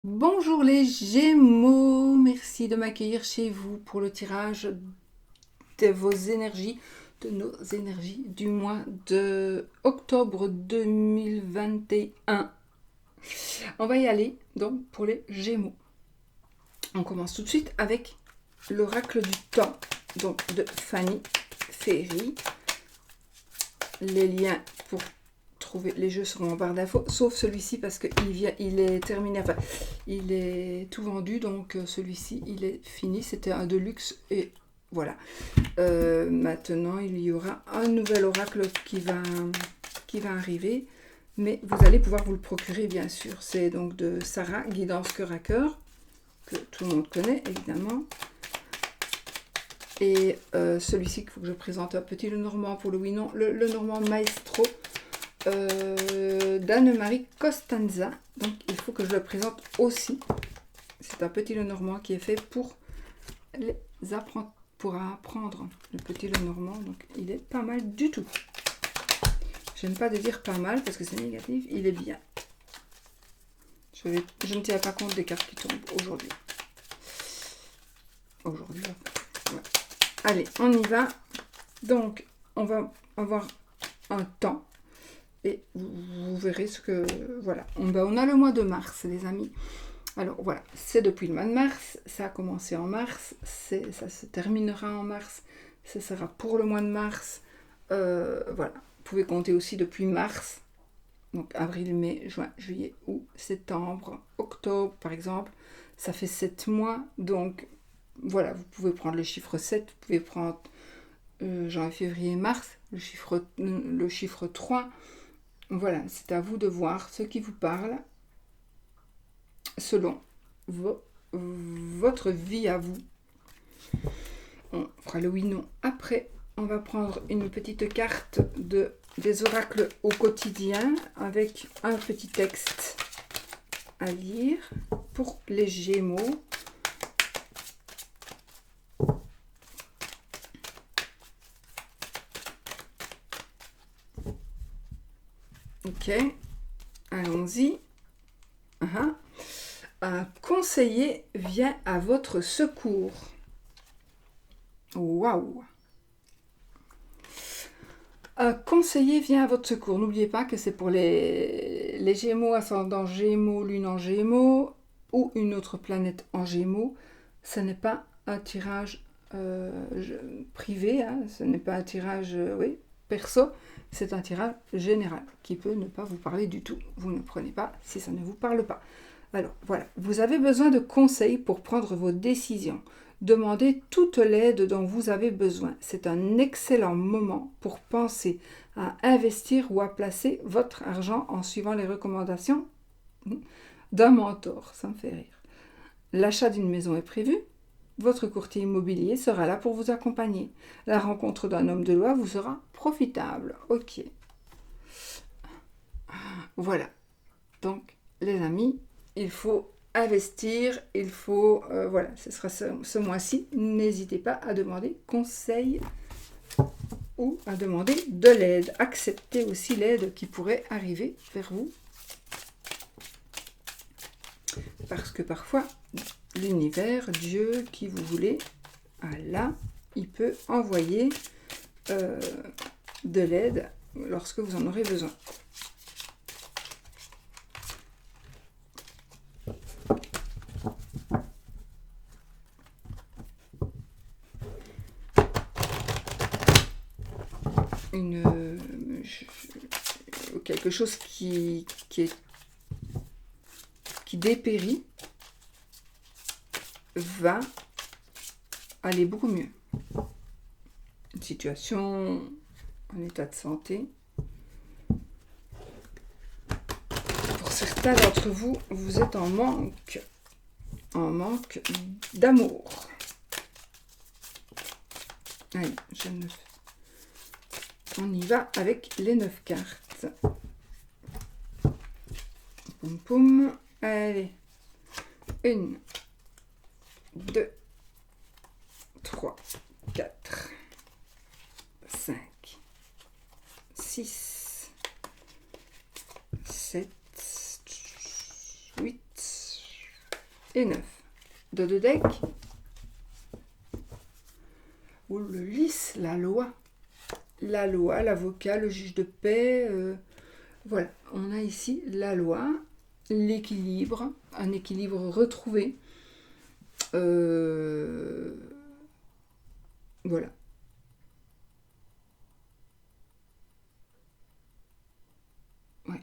Bonjour les Gémeaux, merci de m'accueillir chez vous pour le tirage de vos énergies, de nos énergies du mois de octobre 2021. On va y aller donc pour les Gémeaux. On commence tout de suite avec l'oracle du temps, donc de Fanny Ferry. Les liens pour trouver les jeux seront en barre d'infos, sauf celui-ci parce qu'il est terminé, enfin il est tout vendu, donc celui-ci il est fini, c'était un de luxe et voilà. Maintenant il y aura un nouvel oracle qui va arriver, mais vous allez pouvoir vous le procurer bien sûr. C'est donc de Sarah, guidance cœur à cœur, que tout le monde connaît évidemment. Et celui-ci qu'il faut que je présente un petit Lenormand pour le oui non, le Lenormand Maestro d'Anne-Marie Costanza. Donc il faut que je le présente aussi. C'est un petit Lenormand qui est fait pour apprendre le petit Lenormand. Donc il est pas mal du tout. J'aime pas de dire pas mal parce que c'est négatif. Il est bien. Je ne tiens pas compte des cartes qui tombent aujourd'hui. Ouais. Allez, on y va. Donc on va avoir un temps. Et vous verrez ce que... Voilà. On a le mois de mars, les amis. Alors, voilà. C'est depuis le mois de mars. Ça a commencé en mars. Ça se terminera en mars. Ce sera pour le mois de mars. Voilà. Vous pouvez compter aussi depuis mars. Donc, avril, mai, juin, juillet, août, septembre, octobre, par exemple. Ça fait 7 mois. Donc, voilà. Vous pouvez prendre le chiffre 7. Vous pouvez prendre janvier, février, mars. Le chiffre 3. Voilà, c'est à vous de voir ce qui vous parle selon votre vie à vous. On fera le oui-non après. On va prendre une petite carte des oracles au quotidien avec un petit texte à lire pour les Gémeaux. Ok, allons-y. Un conseiller vient à votre secours. Waouh! Un conseiller vient à votre secours. N'oubliez pas que c'est pour les Gémeaux, ascendant Gémeaux, lune en Gémeaux ou une autre planète en Gémeaux. Ce n'est pas un tirage privé, hein. Ce n'est pas un tirage perso, c'est un tirage général qui peut ne pas vous parler du tout. Vous ne prenez pas si ça ne vous parle pas. Alors voilà, vous avez besoin de conseils pour prendre vos décisions. Demandez toute l'aide dont vous avez besoin. C'est un excellent moment pour penser à investir ou à placer votre argent en suivant les recommandations d'un mentor. Ça me fait rire. L'achat d'une maison est prévu. Votre courtier immobilier sera là pour vous accompagner. La rencontre d'un homme de loi vous sera profitable. Ok. Voilà. Donc, les amis, il faut investir, il faut... voilà, ce sera ce mois-ci. N'hésitez pas à demander conseil ou à demander de l'aide. Acceptez aussi l'aide qui pourrait arriver vers vous. Parce que parfois, l'univers, Dieu, qui vous voulez, Allah, il peut envoyer de l'aide lorsque vous en aurez besoin. Quelque chose qui dépérit va aller beaucoup mieux. Une situation, un état de santé. Pour certains d'entre vous, vous êtes en manque d'amour. Allez, on y va avec les 9 cartes. Poum poum. Allez. 1, 2, 3, 4, 5, 6, 7, 8, et 9. De deux decks. Ou le lys, la loi. La loi, l'avocat, le juge de paix. Voilà, on a ici la loi, l'équilibre, un équilibre retrouvé. Voilà. Ouais.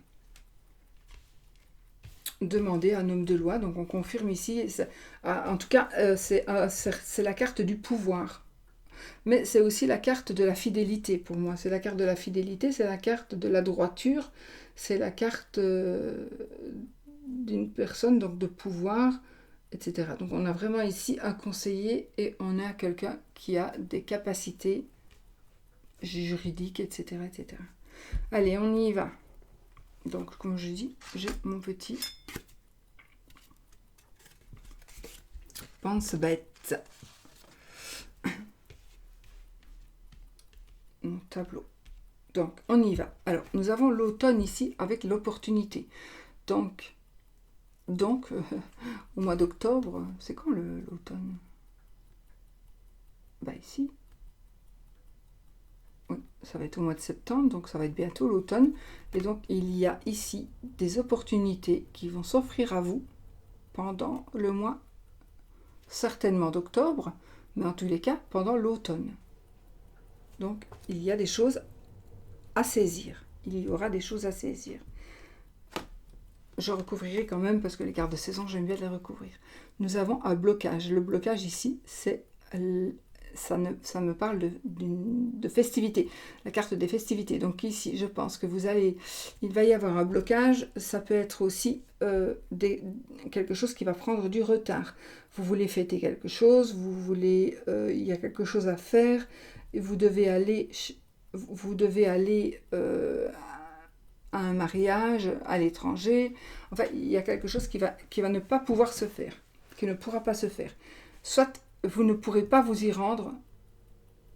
Demander un homme de loi, donc on confirme ici. En tout cas, c'est la carte du pouvoir. Mais c'est aussi la carte de la fidélité pour moi. C'est la carte de la fidélité, c'est la carte de la droiture, c'est la carte d'une personne, donc de pouvoir, etc. Donc on a vraiment ici un conseiller et on a quelqu'un qui a des capacités juridiques, etc., etc. Allez, on y va. Donc, comme je dis, j'ai mon petit pense-bête. Mon tableau. Donc, on y va. Alors, nous avons l'automne ici avec l'opportunité. Donc au mois d'octobre, c'est quand l'automne? Bah ici. Oui, ça va être au mois de septembre, donc ça va être bientôt l'automne. Et donc, il y a ici des opportunités qui vont s'offrir à vous pendant le mois, certainement d'octobre, mais en tous les cas, pendant l'automne. Donc, il y a des choses à saisir. Il y aura des choses à saisir. Je recouvrirai quand même parce que les cartes de saison, j'aime bien les recouvrir. Nous avons un blocage. Le blocage ici, ça me parle de festivité, la carte des festivités. Donc ici, je pense que il va y avoir un blocage. Ça peut être aussi quelque chose qui va prendre du retard. Vous voulez fêter quelque chose, il y a quelque chose à faire, et vous devez aller à un mariage à l'étranger. Enfin, il y a quelque chose qui va ne pas pouvoir se faire, qui ne pourra pas se faire. Soit vous ne pourrez pas vous y rendre.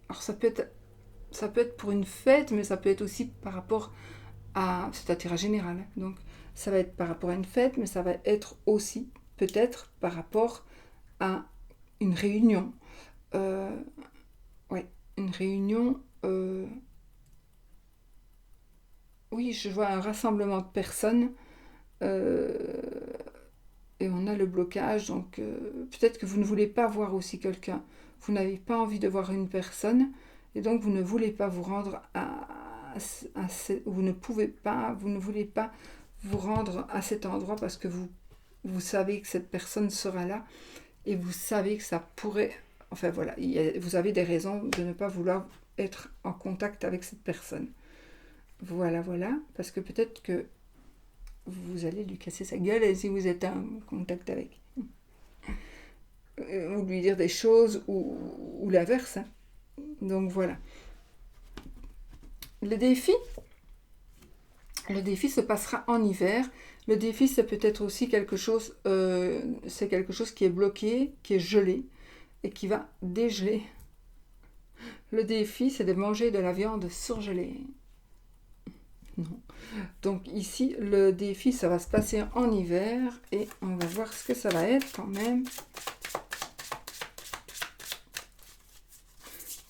Alors ça peut être pour une fête, mais ça peut être aussi par rapport à... C'est un tirage général. Donc ça va être par rapport à une fête, mais ça va être aussi peut-être par rapport à une réunion. Une réunion... Oui, je vois un rassemblement de personnes et on a le blocage. Donc peut-être que vous ne voulez pas voir aussi quelqu'un. Vous n'avez pas envie de voir une personne et donc vous ne voulez pas vous rendre vous ne voulez pas vous rendre à cet endroit parce que vous savez que cette personne sera là et vous savez que ça pourrait... Enfin voilà, vous avez des raisons de ne pas vouloir être en contact avec cette personne. Voilà, parce que peut-être que vous allez lui casser sa gueule si vous êtes en contact avec. Ou lui dire des choses, ou l'inverse. Hein. Donc voilà. Le défi se passera en hiver. Le défi, c'est peut-être aussi quelque chose qui est bloqué, qui est gelé, et qui va dégeler. Le défi, c'est de manger de la viande surgelée. Non. Donc ici, le défi, ça va se passer en hiver et on va voir ce que ça va être quand même.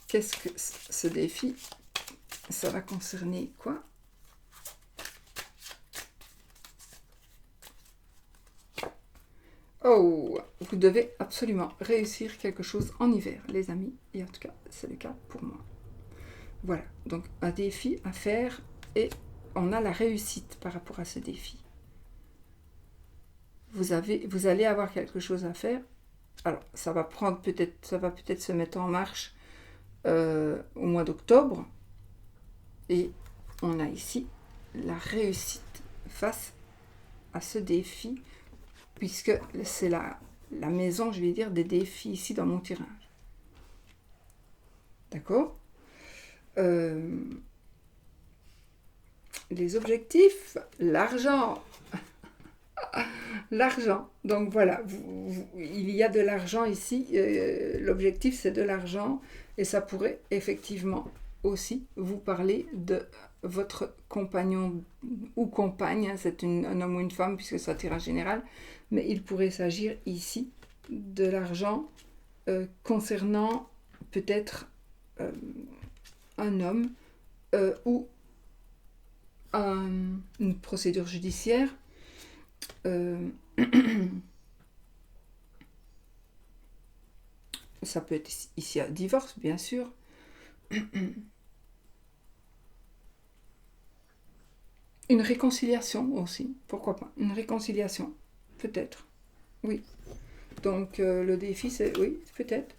Qu'est-ce que ce défi? Ça va concerner quoi? Oh, vous devez absolument réussir quelque chose en hiver, les amis. Et en tout cas, c'est le cas pour moi. Voilà, donc un défi à faire et on a la réussite par rapport à ce défi. Vous allez avoir quelque chose à faire. Alors, ça va peut-être se mettre en marche au mois d'octobre. Et on a ici la réussite face à ce défi, puisque c'est la maison, je vais dire, des défis ici dans mon tirage. D'accord ? Les objectifs, l'argent. L'argent. Donc voilà, il y a de l'argent ici. L'objectif, c'est de l'argent. Et ça pourrait effectivement aussi vous parler votre compagnon ou compagne, c'est un homme ou une femme puisque c'est un tirage général, mais il pourrait s'agir ici de l'argent concernant peut-être un homme ou une procédure judiciaire. Ça peut être ici un divorce, bien sûr. Une réconciliation aussi, pourquoi pas. Une réconciliation, peut-être. Oui. Donc le défi, c'est oui, peut-être.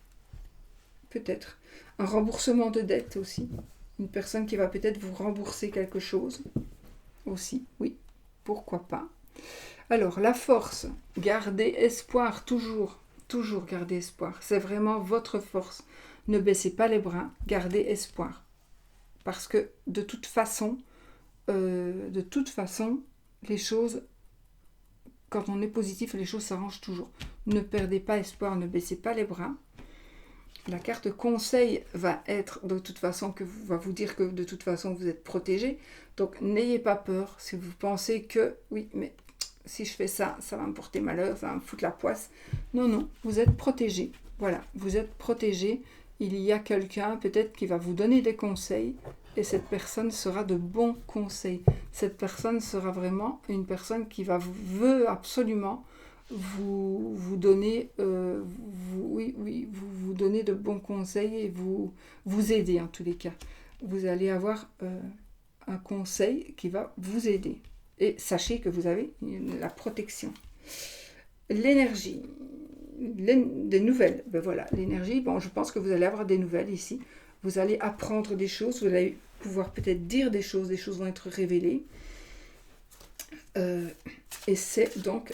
Peut-être. Un remboursement de dette aussi. Une personne qui va peut-être vous rembourser quelque chose aussi. Oui, pourquoi pas. Alors, la force, gardez espoir, toujours. Toujours garder espoir. C'est vraiment votre force. Ne baissez pas les bras, gardez espoir. Parce que de toute façon, les choses, quand on est positif, les choses s'arrangent toujours. Ne perdez pas espoir, ne baissez pas les bras. La carte conseil va être de toute façon, va vous dire que de toute façon vous êtes protégé. Donc n'ayez pas peur si vous pensez que oui, mais si je fais ça, ça va me porter malheur, ça va me foutre la poisse. Non, non, vous êtes protégé. Voilà, vous êtes protégé. Il y a quelqu'un peut-être qui va vous donner des conseils et cette personne sera de bons conseils. Cette personne sera vraiment une personne qui veut absolument vous donner, vous donner de bons conseils et vous aider en tous les cas. Vous allez avoir un conseil qui va vous aider. Et sachez que vous avez la protection. L'énergie, des nouvelles. Ben voilà, l'énergie, bon, je pense que vous allez avoir des nouvelles ici. Vous allez apprendre des choses, vous allez pouvoir peut-être dire des choses vont être révélées. Et c'est donc,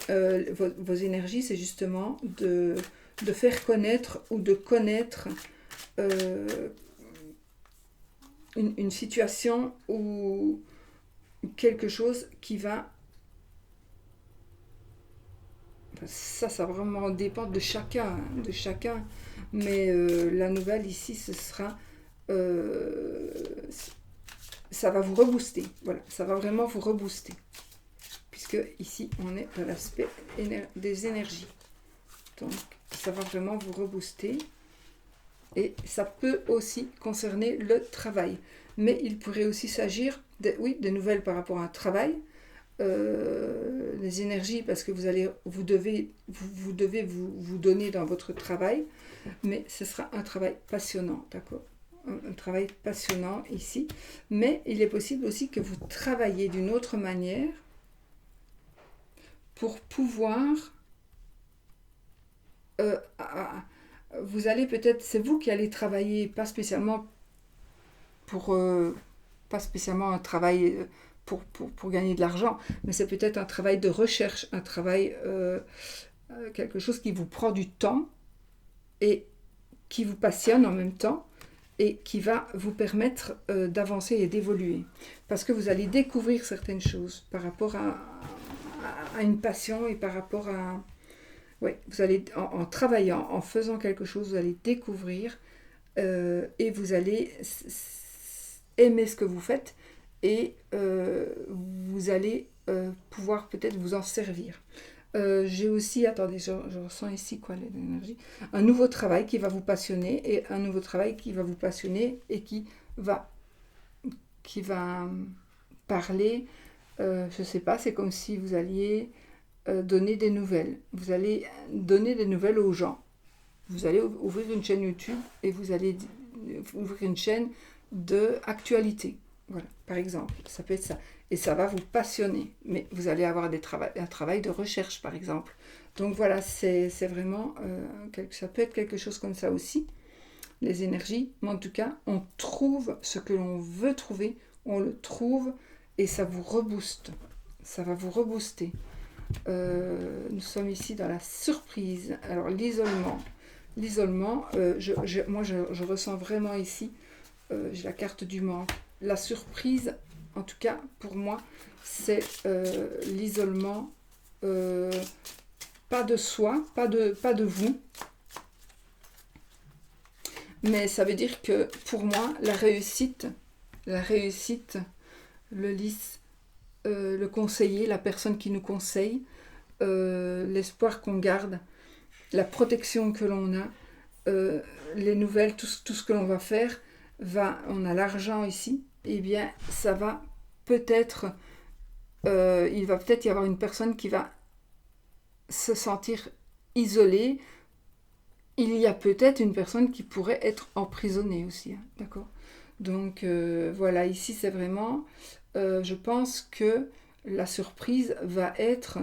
vos énergies, c'est justement de faire connaître ou de connaître une situation ou quelque chose qui va... Ça va vraiment dépendre de chacun, mais la nouvelle ici, ce sera... ça va vous rebooster, voilà, ça va vraiment vous rebooster. Puisque ici, on est dans l'aspect des énergies. Donc, ça va vraiment vous rebooster. Et ça peut aussi concerner le travail. Mais il pourrait aussi s'agir, de nouvelles par rapport à un travail. Les énergies, parce que vous devez vous donner dans votre travail. Mais ce sera un travail passionnant, d'accord ? Un travail passionnant ici. Mais il est possible aussi que vous travaillez d'une autre manière pour pouvoir... vous allez peut-être... C'est vous qui allez travailler, pas spécialement pas spécialement un travail pour gagner de l'argent, mais c'est peut-être un travail de recherche, un travail... quelque chose qui vous prend du temps et qui vous passionne en même temps et qui va vous permettre d'avancer et d'évoluer. Parce que vous allez découvrir certaines choses par rapport à une passion et par rapport à... Ouais, vous allez, en travaillant, en faisant quelque chose, vous allez découvrir et vous allez aimer ce que vous faites et vous allez pouvoir peut-être vous en servir. J'ai aussi, attendez, je ressens ici quoi l'énergie, un nouveau travail qui va vous passionner et un nouveau travail qui va vous passionner et qui va parler, je sais pas, c'est comme si vous alliez donner des nouvelles. Vous allez donner des nouvelles aux gens. Vous allez ouvrir une chaîne YouTube et vous allez ouvrir une chaîne d'actualité. Voilà, par exemple, ça peut être ça. Et ça va vous passionner. Mais vous allez avoir un travail de recherche, par exemple. Donc voilà, c'est vraiment... ça peut être quelque chose comme ça aussi, les énergies. Mais en tout cas, on trouve ce que l'on veut trouver. On le trouve et ça vous rebooste. Ça va vous rebooster. Nous sommes ici dans la surprise. Alors l'isolement, moi je ressens vraiment ici, j'ai la carte du manque. La surprise, en tout cas pour moi, c'est l'isolement, pas de soi, pas de vous. Mais ça veut dire que pour moi, la réussite le lys, le conseiller, la personne qui nous conseille, l'espoir qu'on garde, la protection que l'on a, les nouvelles, tout ce que l'on va faire, on a l'argent ici, et bien ça va peut-être, il va peut-être y avoir une personne qui va se sentir isolée. Il y a peut-être une personne qui pourrait être emprisonnée aussi, hein, d'accord? Donc voilà, ici c'est vraiment, je pense que la surprise va être,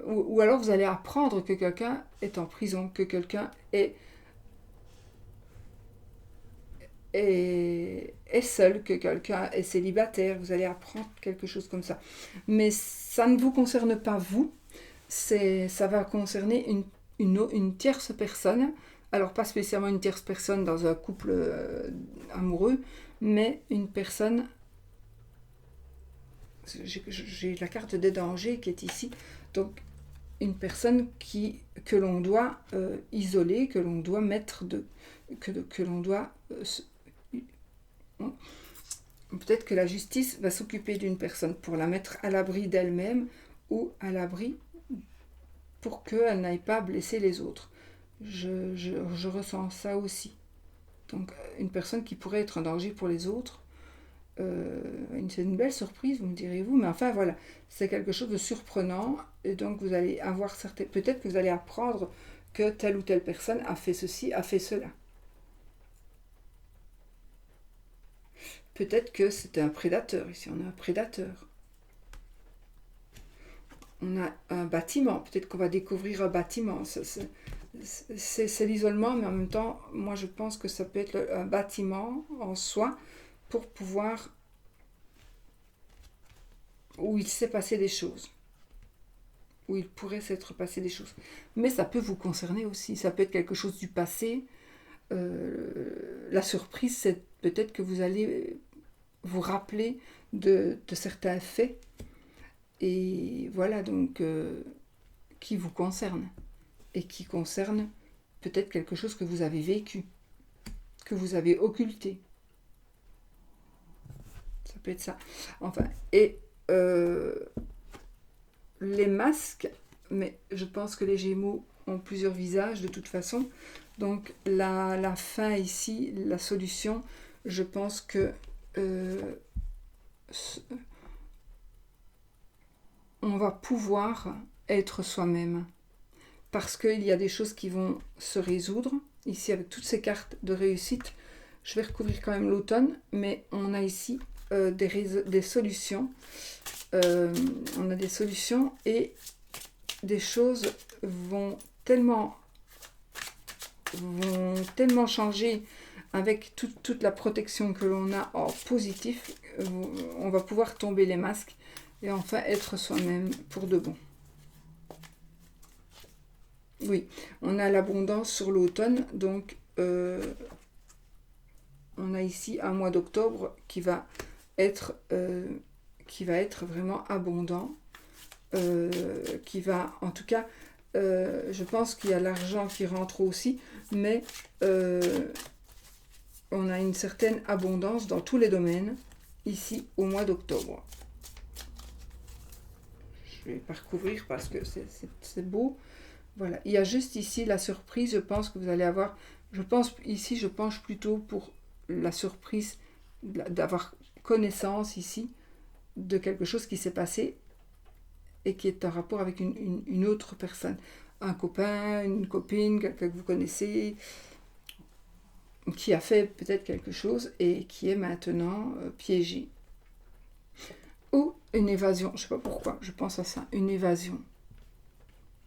ou alors vous allez apprendre que quelqu'un est en prison, que quelqu'un est seul, que quelqu'un est célibataire, vous allez apprendre quelque chose comme ça. Mais ça ne vous concerne pas vous, ça va concerner une tierce personne, alors pas spécialement une tierce personne dans un couple amoureux, mais une personne, j'ai la carte des dangers qui est ici, donc une personne que l'on doit isoler, que l'on doit mettre que l'on doit peut-être que la justice va s'occuper d'une personne pour la mettre à l'abri d'elle-même ou à l'abri pour qu'elle n'aille pas blesser les autres. Je ressens ça aussi. Donc une personne qui pourrait être un danger pour les autres, c'est une belle surprise, vous me direz-vous, mais enfin voilà, c'est quelque chose de surprenant, et donc vous allez avoir peut-être que vous allez apprendre que telle ou telle personne a fait ceci, a fait cela. Peut-être que c'est un prédateur, ici on a un prédateur. On a un bâtiment, peut-être qu'on va découvrir un bâtiment. C'est l'isolement, mais en même temps, moi je pense que ça peut être un bâtiment en soi pour pouvoir, où il s'est passé des choses, où il pourrait s'être passé des choses. Mais ça peut vous concerner aussi, ça peut être quelque chose du passé. La surprise, c'est peut-être que vous allez vous rappeler de certains faits, et voilà, donc qui vous concerne, et qui concerne peut-être quelque chose que vous avez vécu, que vous avez occulté. Ça peut être ça. Enfin, et les masques, mais je pense que les Gémeaux ont plusieurs visages de toute façon. Donc la fin ici, la solution, je pense que on va pouvoir être soi-même. Parce qu'il y a des choses qui vont se résoudre. Ici, avec toutes ces cartes de réussite, je vais recouvrir quand même l'automne, mais on a ici des solutions. On a des solutions et des choses vont tellement changer avec toute la protection que l'on a en positif. On va pouvoir tomber les masques et enfin être soi-même pour de bon. Oui, on a l'abondance sur l'automne, donc on a ici un mois d'octobre qui va être vraiment abondant, qui va, en tout cas, je pense qu'il y a l'argent qui rentre aussi, mais on a une certaine abondance dans tous les domaines, ici, au mois d'octobre. Je vais pas recouvrir parce que c'est beau. Voilà, il y a juste ici la surprise, je pense que vous allez avoir, je penche plutôt pour la surprise d'avoir connaissance ici de quelque chose qui s'est passé et qui est en rapport avec une autre personne, un copain, une copine, quelqu'un que vous connaissez, qui a fait peut-être quelque chose et qui est maintenant piégé. Ou une évasion, je ne sais pas pourquoi, je pense à ça, une évasion.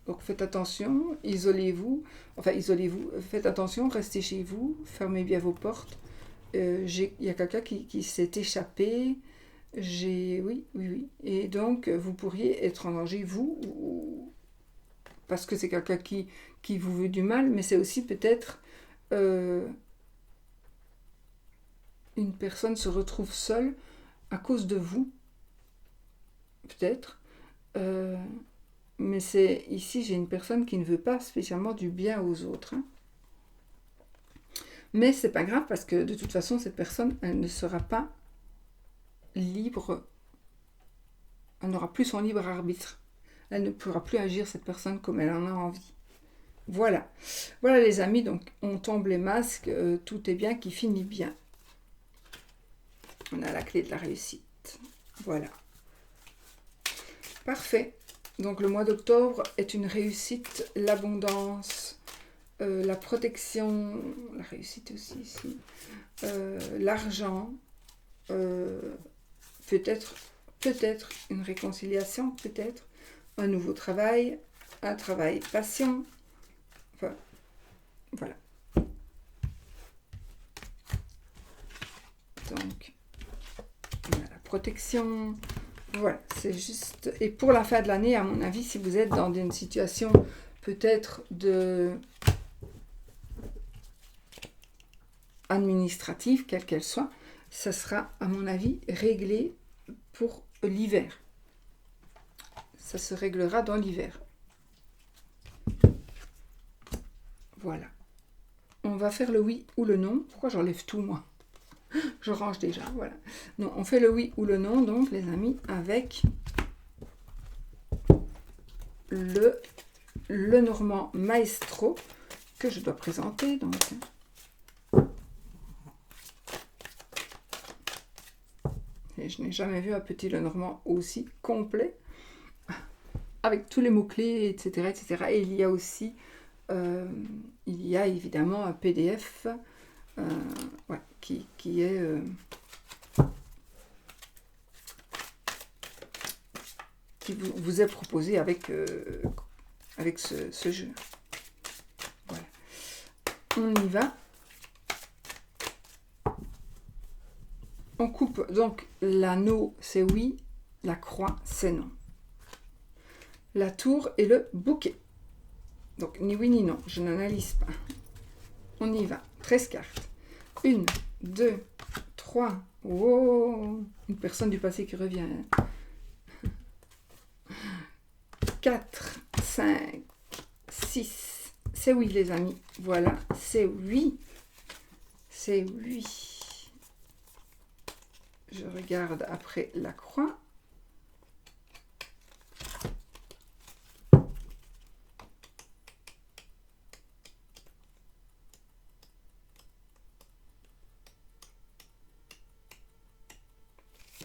Donc faites attention, isolez-vous, faites attention, restez chez vous, fermez bien vos portes. Il y a quelqu'un qui s'est échappé, oui, et donc vous pourriez être en danger, vous, parce que c'est quelqu'un qui vous veut du mal, mais c'est aussi peut-être une personne se retrouve seule à cause de vous, peut-être. Mais c'est ici, j'ai une personne qui ne veut pas spécialement du bien aux autres. Hein. Mais c'est pas grave parce que de toute façon, cette personne, elle ne sera pas libre, elle n'aura plus son libre arbitre. Elle ne pourra plus agir, cette personne, comme elle en a envie. Voilà. Voilà les amis, donc on tombe les masques, tout est bien qui finit bien. On a la clé de la réussite. Voilà. Parfait. Donc le mois d'octobre est une réussite, l'abondance, la protection, la réussite aussi ici, l'argent, peut-être une réconciliation, peut-être un nouveau travail, un travail patient. Enfin, voilà. Donc, on a la protection. Voilà, c'est juste... Et pour la fin de l'année, à mon avis, si vous êtes dans une situation peut-être de... administrative, quelle qu'elle soit, ça sera, à mon avis, réglé pour l'hiver. Ça se réglera dans l'hiver. Voilà. On va faire le oui ou le non. Pourquoi j'enlève tout, moi? Je range déjà, voilà. Non, on fait le oui ou le non, donc, les amis, avec le Normand Maestro que je dois présenter, donc... Et je n'ai jamais vu un petit Lenormand aussi complet, avec tous les mots-clés, etc., etc. Et il y a aussi, il y a évidemment un PDF ouais, qui est... qui vous est proposé avec, avec ce jeu. Voilà. On y va. On coupe, donc l'anneau c'est oui, la croix c'est non. La tour et le bouquet. Donc ni oui ni non, je n'analyse pas. On y va, 13 cartes. 1, 2, 3, wow, une personne du passé qui revient. 4, 5, 6, c'est oui les amis, voilà, c'est oui. C'est oui. Je regarde après la croix.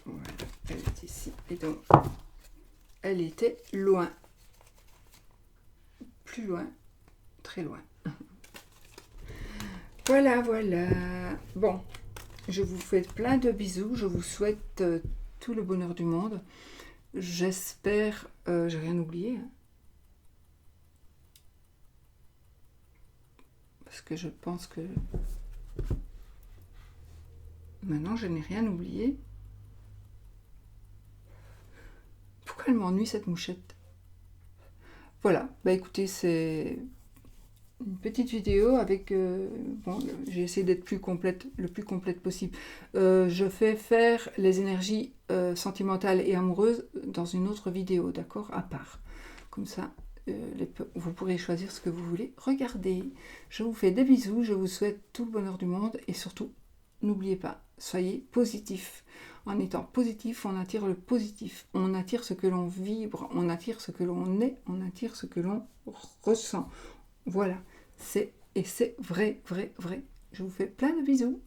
Voilà, elle est ici. Et donc, elle était loin. Plus loin. Très loin. Voilà, voilà. Bon, je vous fais plein de bisous. Je vous souhaite tout le bonheur du monde. J'espère... j'ai rien oublié. Hein. Parce que je pense que... Maintenant, je n'ai rien oublié. Pourquoi elle m'ennuie, cette mouchette? Voilà. Bah écoutez, c'est... une petite vidéo avec... bon, j'ai essayé d'être le plus complète possible. Je fais faire les énergies sentimentales et amoureuses dans une autre vidéo, d'accord? À part. Comme ça, vous pourrez choisir ce que vous voulez regarder. Je vous fais des bisous, je vous souhaite tout le bonheur du monde et surtout, n'oubliez pas, soyez positif. En étant positif, on attire le positif. On attire ce que l'on vibre, on attire ce que l'on est, on attire ce que l'on ressent. Voilà, c'est vrai, vrai, vrai. Je vous fais plein de bisous.